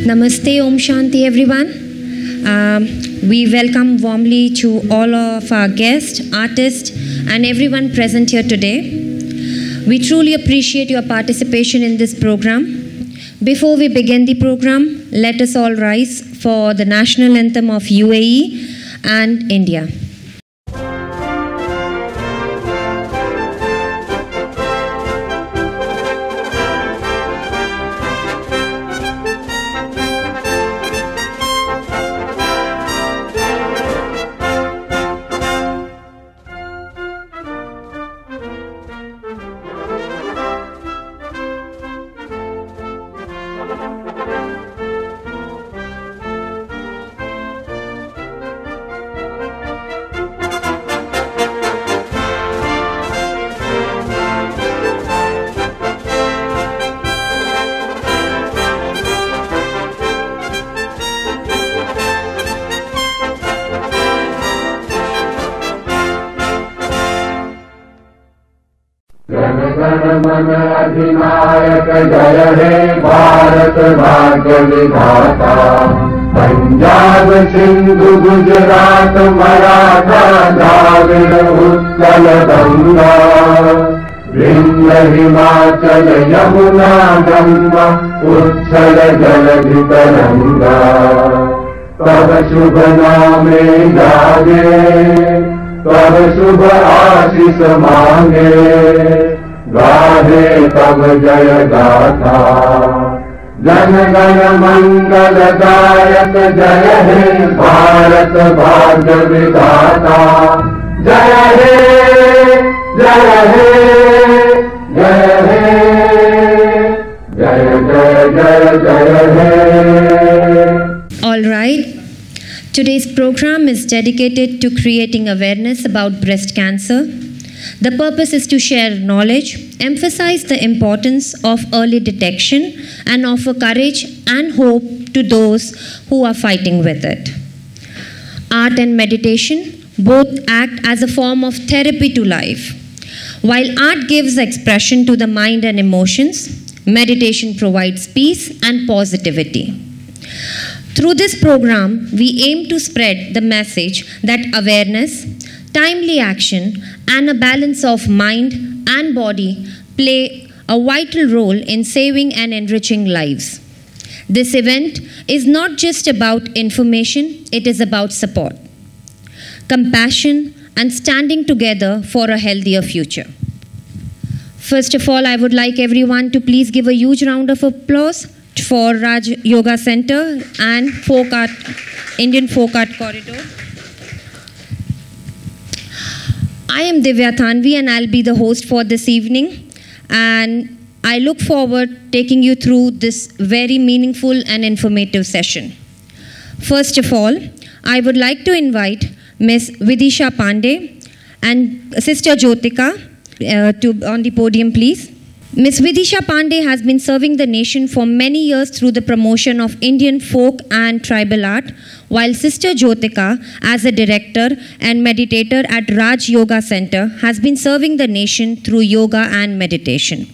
Namaste, Om Shanti everyone. We welcome warmly to all of our guests, artists and everyone present here today. We truly appreciate your participation in this program. Before we begin the program, let us all rise for the national anthem of UAE and India. अधिनायक जय हे भारत भाग्य विधाता। पंजाब सिंधु गुजरात मराठा द्राविड़ उत्कल गंगा, विंध्य हिमाचल यमुना गंगा उच्छल जलधि तरंगा। तब शुभ नामे जागे, तब शुभ आशीष मांगे, गाहे तब जय गाथा। जन गण मंगल दायक जय हे भारत भाग्य विधाता। जय हे जय हे जय हे जय जय जय जय हे। All right. Today's program is dedicated to creating awareness about breast cancer. The purpose is to share knowledge, emphasize the importance of early detection, and offer courage and hope to those who are fighting with it. Art and meditation both act as a form of therapy to life. While art gives expression to the mind and emotions, meditation provides peace and positivity. Through this program, we aim to spread the message that awareness, timely action, and a balance of mind and body play a vital role in saving and enriching lives. This event is not just about information, it is about support, compassion, and standing together for a healthier future. First of all, I would like everyone to please give a huge round of applause for Raj Yoga Center and Indian Folk Art Corridor. I am Divya Thanvi and I'll be the host for this evening, and I look forward taking you through this very meaningful and informative session. First of all, I would like to invite Ms. Vidisha Pandey and Sister Jyotika on the podium, please. Ms. Vidisha Pandey has been serving the nation for many years through the promotion of Indian folk and tribal art, while Sister Jyotika, as a director and meditator at Raj Yoga Center, has been serving the nation through yoga and meditation.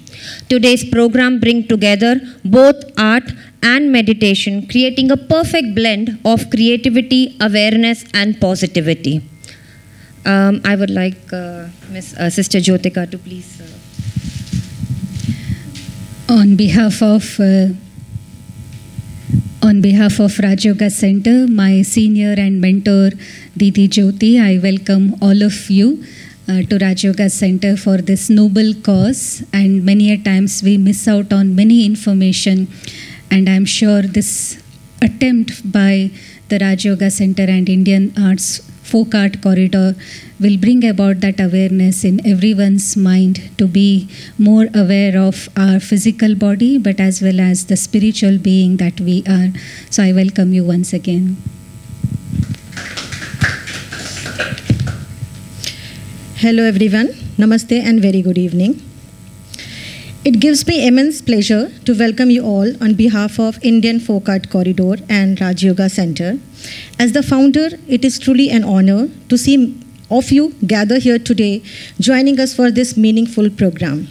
Today's program brings together both art and meditation, creating a perfect blend of creativity, awareness, and positivity. I would like Sister Jyotika to please... On behalf of Raj Yoga Center, my senior and mentor Didi Jyoti, I welcome all of you to Raj Yoga Center for this noble cause. And many a times we miss out on many information, and I'm sure this attempt by the Raj Yoga Center and Indian Arts Folk Art Corridor will bring about that awareness in everyone's mind to be more aware of our physical body, but as well as the spiritual being that we are. So I welcome you once again. Hello everyone, Namaste and very good evening. It gives me immense pleasure to welcome you all on behalf of Indian Folk Art Corridor and Raj Yoga Center. As the founder, it is truly an honor to see of you gather here today, joining us for this meaningful program.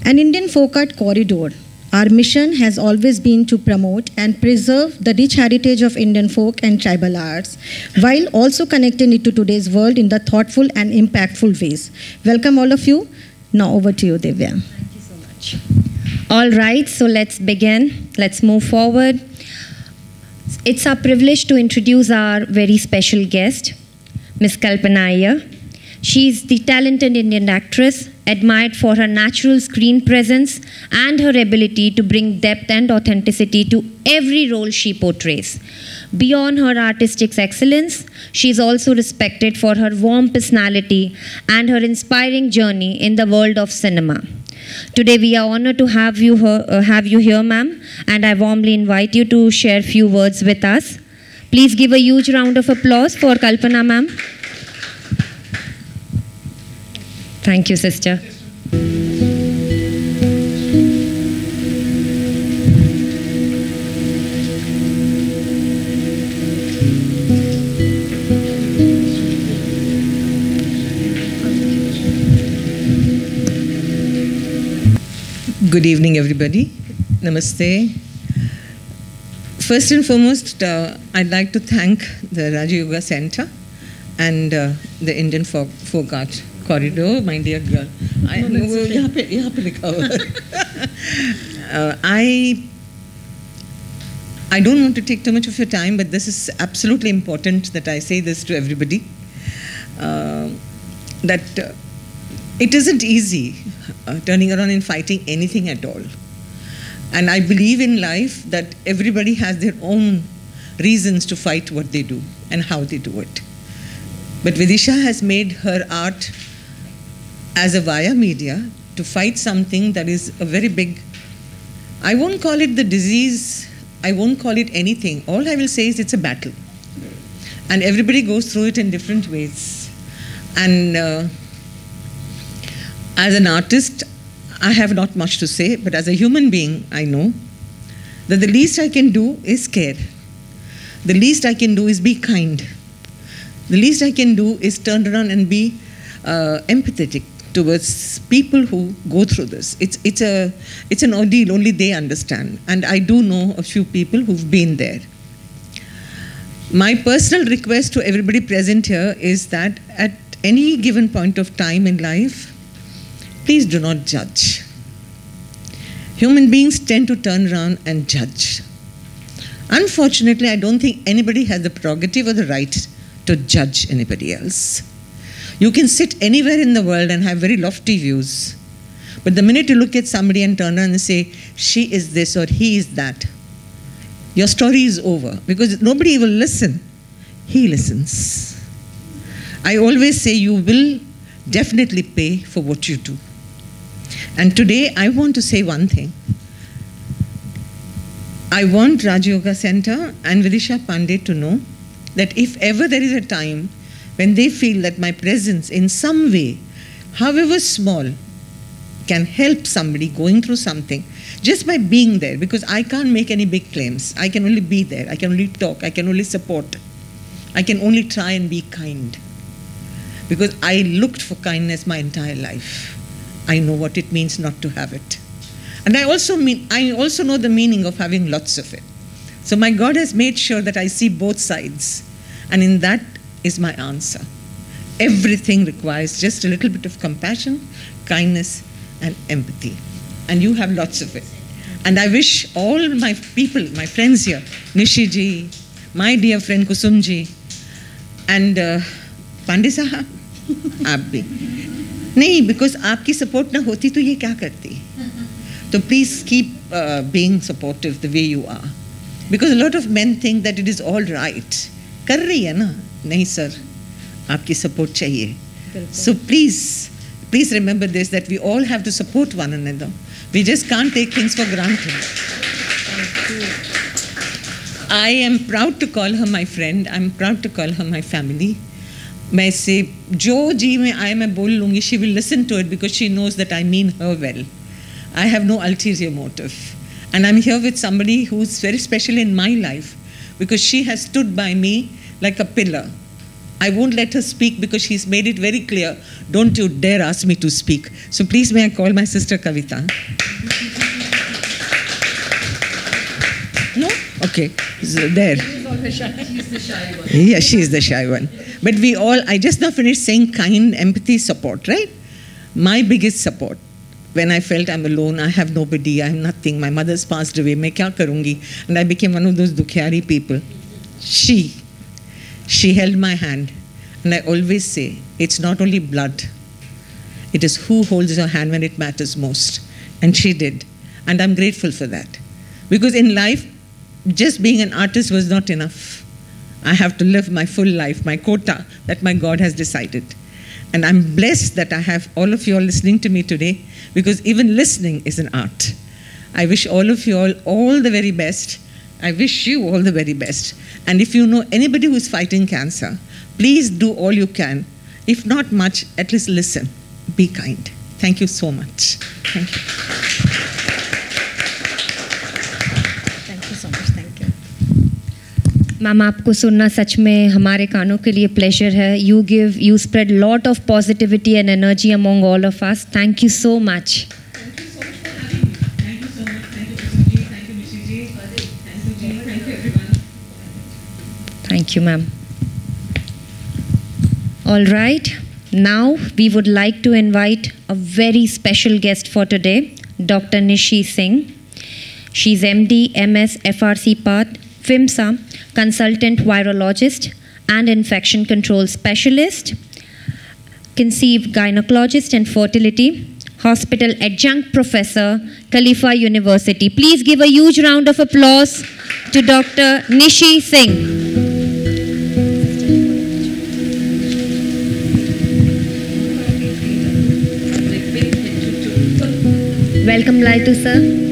An Indian Folk Art Corridor, Our mission has always been to promote and preserve the rich heritage of Indian folk and tribal arts, while also connecting it to today's world in the thoughtful and impactful ways. Welcome all of you. Now over to you, Divya. Thank you so much. All right, so let's begin. Let's move forward. It's our privilege to introduce our very special guest, Ms. Kalpana Iyer. She's the talented Indian actress, admired for her natural screen presence and her ability to bring depth and authenticity to every role she portrays. Beyond her artistic excellence, she is also respected for her warm personality and her inspiring journey in the world of cinema. Today we are honored to have you here, ma'am, and I warmly invite you to share a few words with us. Please give a huge round of applause for Kalpana, ma'am. Thank you, sister. Good evening, everybody. Namaste. First and foremost, I'd like to thank the Raja Yoga Center and the Indian Folk Art Corridor, my dear girl. I don't want to take too much of your time, but this is absolutely important that I say this to everybody. That it isn't easy turning around and fighting anything at all. And I believe in life that everybody has their own reasons to fight what they do and how they do it. But Vidisha has made her art as a via media to fight something that is a very big, I won't call it the disease, I won't call it anything. All I will say is it's a battle. And everybody goes through it in different ways. And as an artist, I have not much to say, but as a human being, I know that the least I can do is care. The least I can do is be kind. The least I can do is turn around and be empathetic towards people who go through this. It's an ordeal, only they understand. And I do know a few people who've been there. My personal request to everybody present here is that at any given point of time in life, please do not judge. Human beings tend to turn around and judge. Unfortunately, I don't think anybody has the prerogative or the right to judge anybody else. You can sit anywhere in the world and have very lofty views, but the minute you look at somebody and turn around and say, she is this or he is that, your story is over, because nobody will listen. He listens. I always say you will definitely pay for what you do. And today I want to say one thing. I want Raja Yoga Center and Vidisha Pandey to know that if ever there is a time when they feel that my presence in some way, however small, can help somebody going through something, just by being there, because I can't make any big claims. I can only be there. I can only talk. I can only support. I can only try and be kind. Because I looked for kindness my entire life. I know what it means not to have it. And I also know the meaning of having lots of it. So my God has made sure that I see both sides. And in that is my answer. Everything requires just a little bit of compassion, kindness, and empathy. And you have lots of it. And I wish all my people, my friends here, Nishi ji, my dear friend Kusum ji, and Pandey Sahab, aap bhi. नहीं, because आपकी support ना होती तो ये क्या करती? So please keep being supportive the way you are. Because a lot of men think that it is all right. कर रही है ना? नहीं sir, आपकी support चाहिए. So please remember this, that we all have to support one another. We just can't take things for granted. I am proud to call her my friend. I'm proud to call her my family. मैं से जो जी में आए मैं बोल लूँगी, she will listen to it because she knows that I mean her well. I have no ulterior motive. And I'm here with somebody who's very special in my life because she has stood by me like a pillar. I won't let her speak because she's made it very clear, don't you dare ask me to speak. So please may I call my sister Kavita. Okay, so there. She's the shy one. Yeah, she's the shy one. But we all, I just now finished saying kind, empathy, support, right? My biggest support, when I felt I'm alone, I have nobody, I'm nothing, my mother's passed away, main kya karungi? And I became one of those dukhyari people. She held my hand. And I always say, it's not only blood, it is who holds your hand when it matters most. And she did. And I'm grateful for that. Because in life, just being an artist was not enough. I have to live my full life, my quota that my God has decided. And I'm blessed that I have all of you all listening to me today, because even listening is an art. I wish all of you all the very best. I wish you all the very best. And if you know anybody who's fighting cancer, please do all you can. If not much, at least listen. Be kind. Thank you so much. Thank you. Thank you so much. Thank you. Ma'am, आपको सुनना सच में हमारे कानों के लिए pleasure है. You spread lot of positivity and energy among all of us. Thank you so much. Thank you so much for having me. Thank you so much. Thank you, Krishnaji. Thank you, Nishiji. Thank you, Jeeva. Thank you, everyone. Thank you, ma'am. All right. Now we would like to invite a very special guest for today, Dr. Nishi Singh. She's MD, MS, FRC Part, FIMSA, Consultant Virologist and Infection Control Specialist, Conceived Gynecologist and Fertility, Hospital Adjunct Professor, Khalifa University. Please give a huge round of applause to Dr. Nishi Singh. Welcome, Laitu sir.